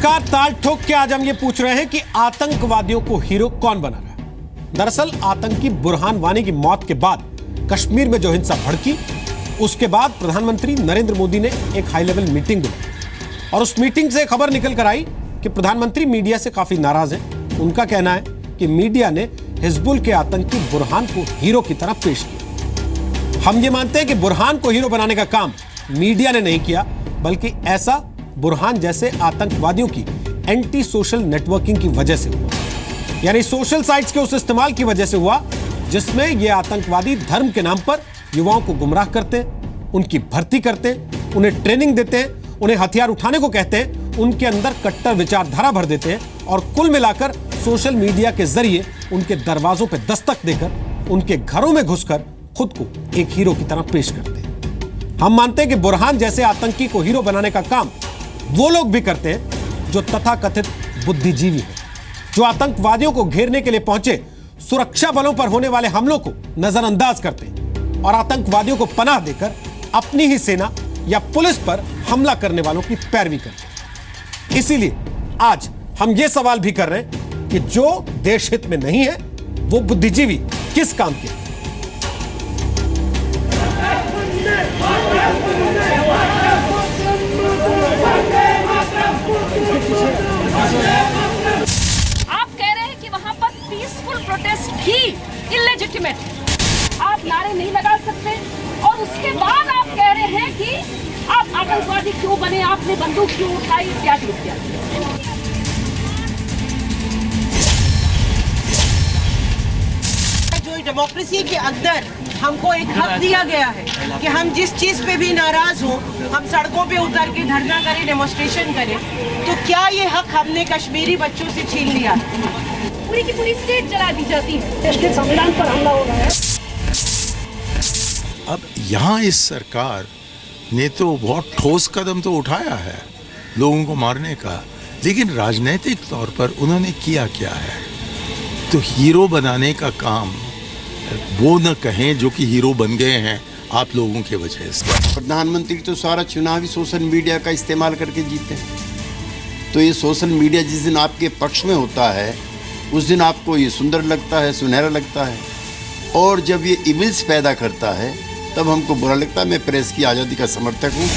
नमस्कार। ताल ठोक के आज हम ये पूछ रहे हैं कि आतंकवादियों को हीरो कौन बना रहा है। दरअसल आतंकी बुरहान वानी की मौत के बाद कश्मीर में जो हिंसा भड़की, उसके बाद प्रधानमंत्री नरेंद्र मोदी ने एक हाई लेवल मीटिंग बुलाई और उस मीटिंग से खबर निकल कर आई कि प्रधानमंत्री मीडिया से काफी नाराज हैं। उनका कहना है कि मीडिया ने हिजबुल के आतंकी बुरहान को हीरो की तरह पेश किया। हम ये मानते हैं कि बुरहान को हीरो बनाने का काम मीडिया ने नहीं किया, बल्कि ऐसा बुरहान जैसे आतंकवादियों की एंटी सोशल नेटवर्किंग की वजह से हुआ, यानी सोशल साइट्स के उस इस्तेमाल की वजह से हुआ जिसमें ये आतंकवादी धर्म के नाम पर युवाओं को गुमराह करते, उनकी भर्ती करते, उन्हें ट्रेनिंग देते, उन्हें हथियार उठाने को कहते हैं, उनके अंदर कट्टर विचारधारा भर देते हैं और कुल मिलाकर सोशल मीडिया के जरिए उनके दरवाजों पर दस्तक देकर उनके घरों में घुसकर खुद को एक हीरो की तरह पेश करते हैं। हम मानते हैं कि बुरहान जैसे आतंकी को हीरो बनाने का काम वो लोग भी करते हैं जो तथाकथित बुद्धिजीवी हैं, जो आतंकवादियों को घेरने के लिए पहुंचे सुरक्षा बलों पर होने वाले हमलों को नजरअंदाज करते हैं और आतंकवादियों को पनाह देकर अपनी ही सेना या पुलिस पर हमला करने वालों की पैरवी करते हैं। इसीलिए आज हम ये सवाल भी कर रहे हैं कि जो देश हित में नहीं है वो बुद्धिजीवी किस काम के। आप कह रहे हैं कि वहां पर पीसफुल प्रोटेस्ट भी इलेजिटिमेट है, आप नारे नहीं लगा सकते और उसके बाद आप कह रहे हैं कि आप आतंकवादी क्यों बने, आपने बंदूक क्यों उठाई, इत्यादि इत्यादि। जो डेमोक्रेसी के अंदर हमको एक हक दिया गया है कि हम जिस चीज पे भी नाराज हो हम सड़कों पे उतर के धरना करें, डेमोन्स्ट्रेशन करें, तो क्या ये हक हमने कश्मीरी बच्चों से छीन लिया? पूरी की पूरी स्टेट जला दी जाती है, देश के संविधान पर हमला हो रहा है। अब यहाँ इस सरकार ने तो बहुत ठोस कदम तो उठाया है लोगों को मारने का, लेकिन राजनीतिक तौर पर उन्होंने किया क्या है? तो हीरो बनाने का काम वो न कहें जो कि हीरो बन गए हैं आप लोगों के वजह से। प्रधानमंत्री तो सारा चुनाव ही सोशल मीडिया का इस्तेमाल करके जीते हैं। तो ये सोशल मीडिया जिस दिन आपके पक्ष में होता है उस दिन आपको ये सुंदर लगता है, सुनहरा लगता है, और जब ये इमेज पैदा करता है तब हमको बुरा लगता है। मैं प्रेस की आज़ादी का समर्थक हूँ।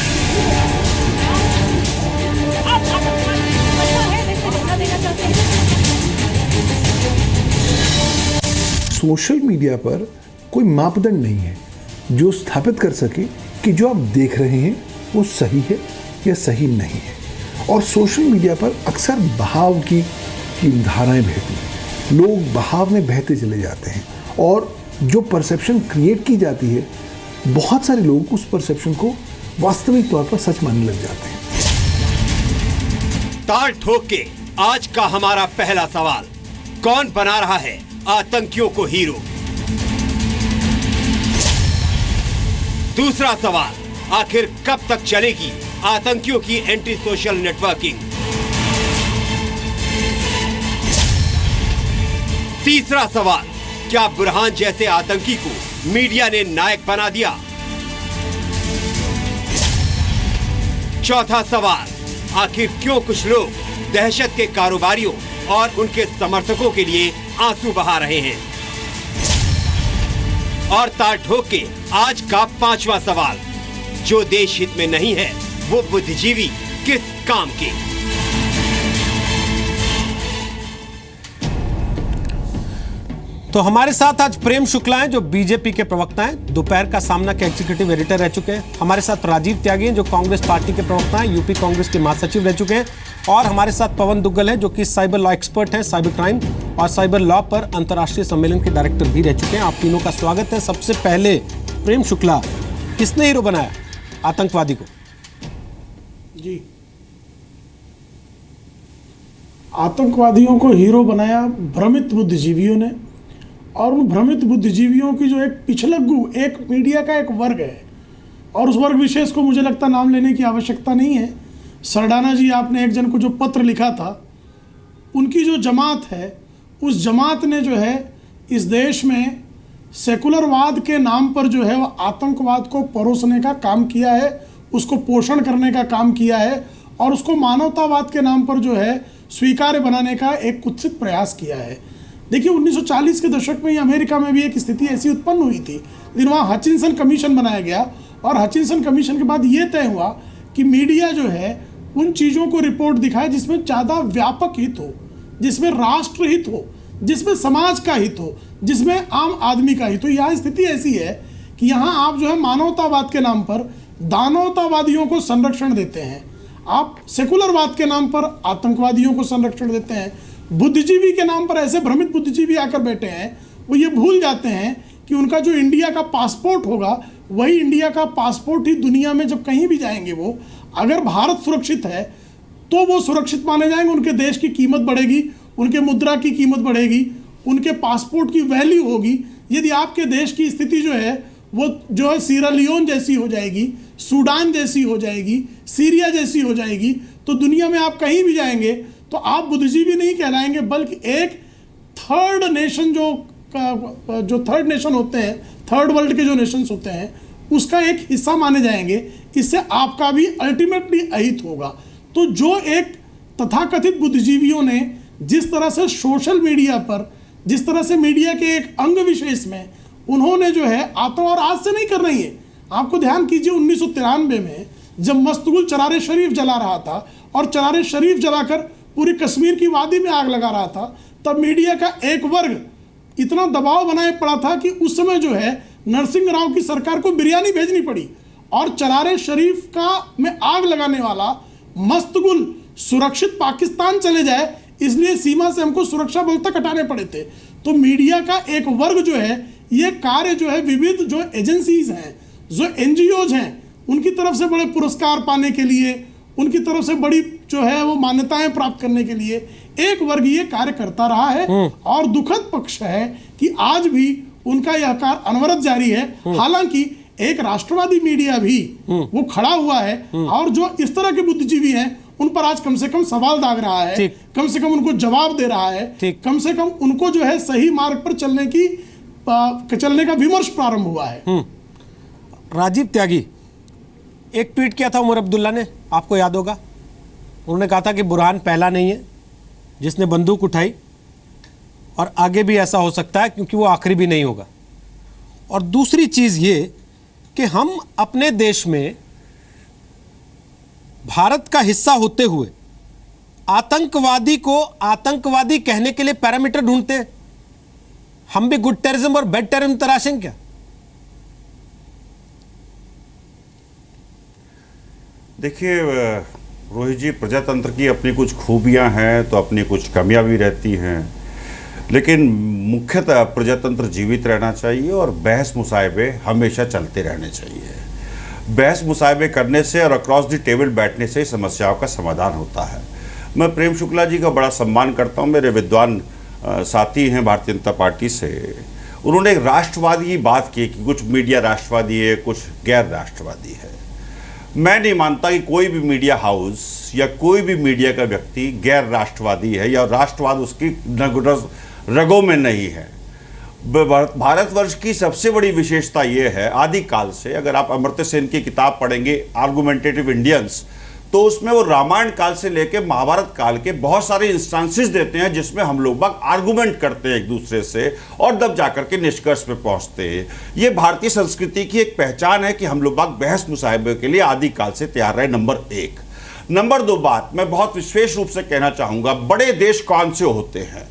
सोशल मीडिया पर कोई मापदंड नहीं है जो स्थापित कर सके कि जो आप देख रहे हैं वो सही है या सही नहीं है। और सोशल मीडिया पर अक्सर बहाव की धाराएं बहती हैं, लोग बहाव में बहते चले जाते हैं और जो परसेप्शन क्रिएट की जाती है बहुत सारे लोग उस परसेप्शन को वास्तविक तौर पर सच मानने लग जाते हैं। ताल ठोक के आज का हमारा पहला सवाल, कौन बना रहा है आतंकियों को हीरो? दूसरा सवाल, आखिर कब तक चलेगी आतंकियों की एंटी सोशल नेटवर्किंग? तीसरा सवाल, क्या बुरहान जैसे आतंकी को मीडिया ने नायक बना दिया? चौथा सवाल, आखिर क्यों कुछ लोग दहशत के कारोबारियों और उनके समर्थकों के लिए आंसू बहा रहे हैं? और ताल ठोक के आज का पांचवा सवाल, जो देश हित में नहीं है वो बुद्धिजीवी किस काम के? तो हमारे साथ आज प्रेम शुक्ला हैं जो बीजेपी के प्रवक्ता हैं, दोपहर का सामना के एग्जीक्यूटिव एडिटर रह चुके हैं। हमारे साथ राजीव त्यागी हैं जो कांग्रेस पार्टी के प्रवक्ता हैं, यूपी कांग्रेस के महासचिव रह चुके हैं। और हमारे साथ पवन दुग्गल हैं जो कि साइबर लॉ एक्सपर्ट हैं, साइबर क्राइम और साइबर लॉ पर अंतर्राष्ट्रीय सम्मेलन के डायरेक्टर भी रह चुके हैं। आप तीनों का स्वागत है। सबसे पहले प्रेम शुक्ला, किसने हीरो बनाया आतंकवादी को? जी, आतंकवादियों को हीरो बनाया भ्रमित बुद्धिजीवियों ने, और उन भ्रमित बुद्धिजीवियों की जो एक पिछलग्गू एक मीडिया का एक वर्ग है, और उस वर्ग विशेष को मुझे लगता नाम लेने की आवश्यकता नहीं है। सरडाना जी, आपने एक जन को जो पत्र लिखा था, उनकी जो जमात है उस जमात ने जो है इस देश में सेकुलरवाद के नाम पर जो है वह आतंकवाद को परोसने का काम किया है, उसको पोषण करने का काम किया है और उसको मानवतावाद के नाम पर जो है स्वीकार्य बनाने का एक कुत्सित प्रयास किया है। देखिए 1940 के दशक में ही अमेरिका में भी एक स्थिति ऐसी उत्पन्न हुई थी, लेकिन वहाँ हचिनसन कमीशन बनाया गया और हचिनसन कमीशन के बाद ये तय हुआ कि मीडिया जो है उन चीज़ों को रिपोर्ट दिखाए जिसमें ज़्यादा व्यापक हित हो, जिसमें राष्ट्र हित हो, जिसमें समाज का हित हो, जिसमें आम आदमी का हित हो। यहाँ स्थिति ऐसी है कि यहाँ आप जो है मानवतावाद के नाम पर दानवतावादियों को संरक्षण देते हैं, आप सेकुलरवाद के नाम पर आतंकवादियों को संरक्षण देते हैं, बुद्धिजीवी के नाम पर ऐसे भ्रमित बुद्धिजीवी आकर बैठे हैं, वो ये भूल जाते हैं कि उनका जो इंडिया का पासपोर्ट होगा वही इंडिया का पासपोर्ट ही दुनिया में जब कहीं भी जाएंगे वो, अगर भारत सुरक्षित है तो वो सुरक्षित माने जाएंगे, उनके देश की कीमत बढ़ेगी, उनके मुद्रा की कीमत बढ़ेगी, उनके पासपोर्ट की वैल्यू होगी। यदि आपके देश की स्थिति जो है वो जो है सीरा लियोन जैसी हो जाएगी, सूडान जैसी हो जाएगी, सीरिया जैसी हो जाएगी, तो दुनिया में आप कहीं भी जाएंगे तो आप बुद्धिजीवी नहीं कहलाएंगे, बल्कि एक थर्ड नेशन जो थर्ड नेशन होते हैं, थर्ड वर्ल्ड के जो नेशंस होते हैं उसका एक हिस्सा माने जाएंगे। इससे आपका भी अल्टीमेटली अहित होगा। तो जो एक तथाकथित बुद्धिजीवियों ने जिस तरह से सोशल मीडिया पर, जिस तरह से मीडिया के एक अंग विशेष में उन्होंने जो है और आज से नहीं कर रही है, आपको ध्यान कीजिए 1993 में जब मस्तगुल चरारे शरीफ जला रहा था और चरारे शरीफ जलाकर पूरी कश्मीर की वादी में आग लगा रहा था, तब मीडिया का एक वर्ग इतना दबाव बनाए पड़ा था कि उस समय जो है नरसिंह राव की सरकार को बिरयानी भेजनी पड़ी और चरारे शरीफ का में आग लगाने वाला मस्तगुल सुरक्षित पाकिस्तान चले जाए, इसलिए सीमा से हमको सुरक्षा बल तक हटाने पड़े थे। तो मीडिया का एक वर्ग जो है ये कार्य जो है विविध जो एजेंसीज हैं, जो एनजीओज हैं, उनकी तरफ से बड़े पुरस्कार पाने के लिए, उनकी तरफ से बड़ी जो है वो मान्यताएं प्राप्त करने के लिए एक वर्ग ये कार्य करता रहा है। और दुखद पक्ष है कि आज भी उनका यह कार्य अनवरत जारी है। हालांकि एक राष्ट्रवादी मीडिया भी वो खड़ा हुआ है और जो इस तरह के बुद्धिजीवी हैं उन पर आज कम से कम सवाल दाग रहा है, कम से कम उनको जवाब दे रहा है, कम से कम उनको जो है सही मार्ग पर चलने का विमर्श प्रारंभ हुआ है। राजीव त्यागी, एक ट्वीट किया था उमर अब्दुल्ला ने, आपको याद होगा, उन्होंने कहा था कि बुरहान पहला नहीं है जिसने बंदूक उठाई और आगे भी ऐसा हो सकता है क्योंकि वो आखिरी भी नहीं होगा। और दूसरी चीज ये कि हम अपने देश में भारत का हिस्सा होते हुए आतंकवादी को आतंकवादी कहने के लिए पैरामीटर ढूंढते हैं। हम भी गुड टेररिज्म और बैड टेररिज्म तराशेंगे क्या? देखिए रोहित जी, प्रजातंत्र की अपनी कुछ खूबियां हैं तो अपनी कुछ कमियां भी रहती हैं, लेकिन मुख्यतः प्रजातंत्र जीवित रहना चाहिए और बहस मुसाहिबे हमेशा चलते रहने चाहिए। बहस मुसाहिबे करने से और अक्रॉस द टेबल बैठने से समस्याओं का समाधान होता है। मैं प्रेम शुक्ला जी का बड़ा सम्मान करता हूं, मेरे विद्वान साथी हैं भारतीय जनता पार्टी से। उन्होंने एक राष्ट्रवादी की बात की कि कुछ मीडिया राष्ट्रवादी है, कुछ गैर राष्ट्रवादी है। मैं नहीं मानता कि कोई भी मीडिया हाउस या कोई भी मीडिया का व्यक्ति गैर राष्ट्रवादी है या राष्ट्रवाद उसकी रगों में नहीं है। भारतवर्ष की सबसे बड़ी विशेषता यह है, आदिकाल से, अगर आप अमर्त्य सेन की किताब पढ़ेंगे आर्गुमेंटेटिव इंडियंस, तो उसमें वो रामायण काल से लेकर महाभारत काल के बहुत सारे इंस्टांसेस देते हैं जिसमें हम लोग बाग आर्गुमेंट करते हैं एक दूसरे से और तब जाकर के निष्कर्ष पे पहुंचते हैं। ये भारतीय संस्कृति की एक पहचान है कि हम लोग बाग बहस मुसाहिबे के लिए आदिकाल से तैयार रहे, नंबर एक। नंबर दो बात मैं बहुत विशेष रूप से कहना चाहूंगा, बड़े देश कौन से होते हैं?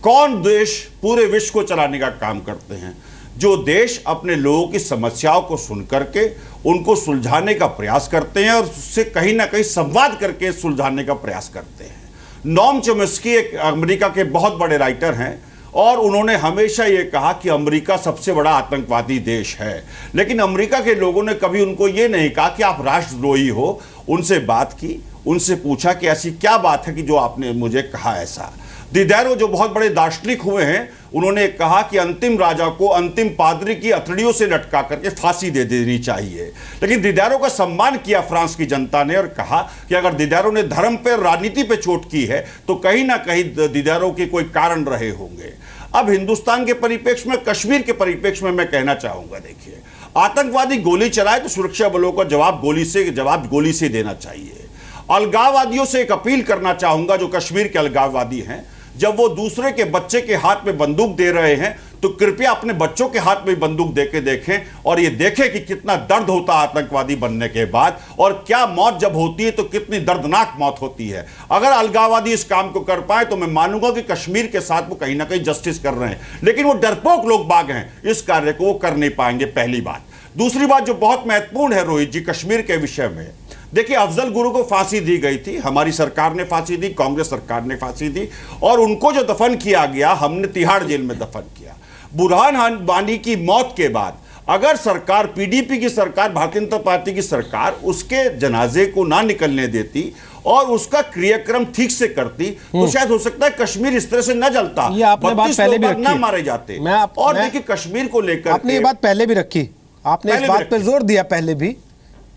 कौन देश पूरे विश्व को चलाने का काम करते हैं? जो देश अपने लोगों की समस्याओं को सुन करके उनको सुलझाने का प्रयास करते हैं और उससे कहीं ना कहीं संवाद करके सुलझाने का प्रयास करते हैं। नॉम चोम्स्की एक अमेरिका के बहुत बड़े राइटर हैं और उन्होंने हमेशा ये कहा कि अमेरिका सबसे बड़ा आतंकवादी देश है, लेकिन अमेरिका के लोगों ने कभी उनको ये नहीं कहा कि आप राष्ट्रद्रोही हो। उनसे बात की, उनसे पूछा कि ऐसी क्या बात है कि जो आपने मुझे कहा ऐसा। दिदेरो जो बहुत बड़े दार्शनिक हुए हैं, उन्होंने कहा कि अंतिम राजा को अंतिम पादरी की अतड़ियों से लटका करके फांसी दे देनी चाहिए। लेकिन दिदेरो का सम्मान किया फ्रांस की जनता ने और कहा कि अगर दिदेरो ने धर्म पर राजनीति पे चोट की है तो कहीं ना कहीं दिदेरो के कोई कारण रहे होंगे। अब हिंदुस्तान के परिप्रेक्ष्य में, कश्मीर के परिप्रेक्ष्य में मैं कहना चाहूंगा, देखिए, आतंकवादी गोली चलाए तो सुरक्षा बलों का जवाब गोली से देना चाहिए। अलगाववादियों से एक अपील करना चाहूंगा जो कश्मीर के अलगाववादी हैं, जब वो दूसरे के बच्चे के हाथ में बंदूक दे रहे हैं तो कृपया अपने बच्चों के हाथ में बंदूक देके देखें और ये देखें कि कितना दर्द होता है आतंकवादी बनने के बाद, और क्या मौत जब होती है तो कितनी दर्दनाक मौत होती है। अगर अलगाववादी इस काम को कर पाए तो मैं मानूंगा कि कश्मीर के साथ वो कहीं ना कहीं जस्टिस कर रहे हैं, लेकिन वो डरपोक लोग बाग हैं, इस कार्य को वो कर नहीं पाएंगे, पहली बात। दूसरी बात जो बहुत महत्वपूर्ण है रोहित जी कश्मीर के विषय में, देखिए अफजल गुरु को फांसी दी गई थी, हमारी सरकार ने फांसी दी, कांग्रेस सरकार ने फांसी दी, और उनको जो दफन किया गया हमने तिहाड़ जेल में दफन किया। बुरहान वानी की मौत के बाद अगर सरकार, पीडीपी की सरकार, भारतीय जनता पार्टी की सरकार उसके जनाजे को ना निकलने देती और उसका क्रियाक्रम ठीक से करती तो शायद हो सकता है कश्मीर इस तरह से न जलता, ये आपने बात पहले भी रखी, ना मारे जाते। और देखिए कश्मीर को लेकर आपने ये बात पहले भी रखी, आपने इस बात पर जोर दिया पहले भी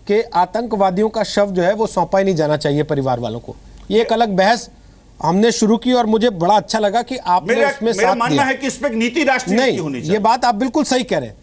कि आतंकवादियों का शव जो है वो सौंपा ही नहीं जाना चाहिए परिवार वालों को। ये एक अलग बहस हमने शुरू की और मुझे बड़ा अच्छा लगा कि आपने उसमें साथ दिया। मेरा मानना है कि इस पे नीति राष्ट्रीय नीति होनी चाहिए। ये बात आप बिल्कुल सही कह रहे हैं,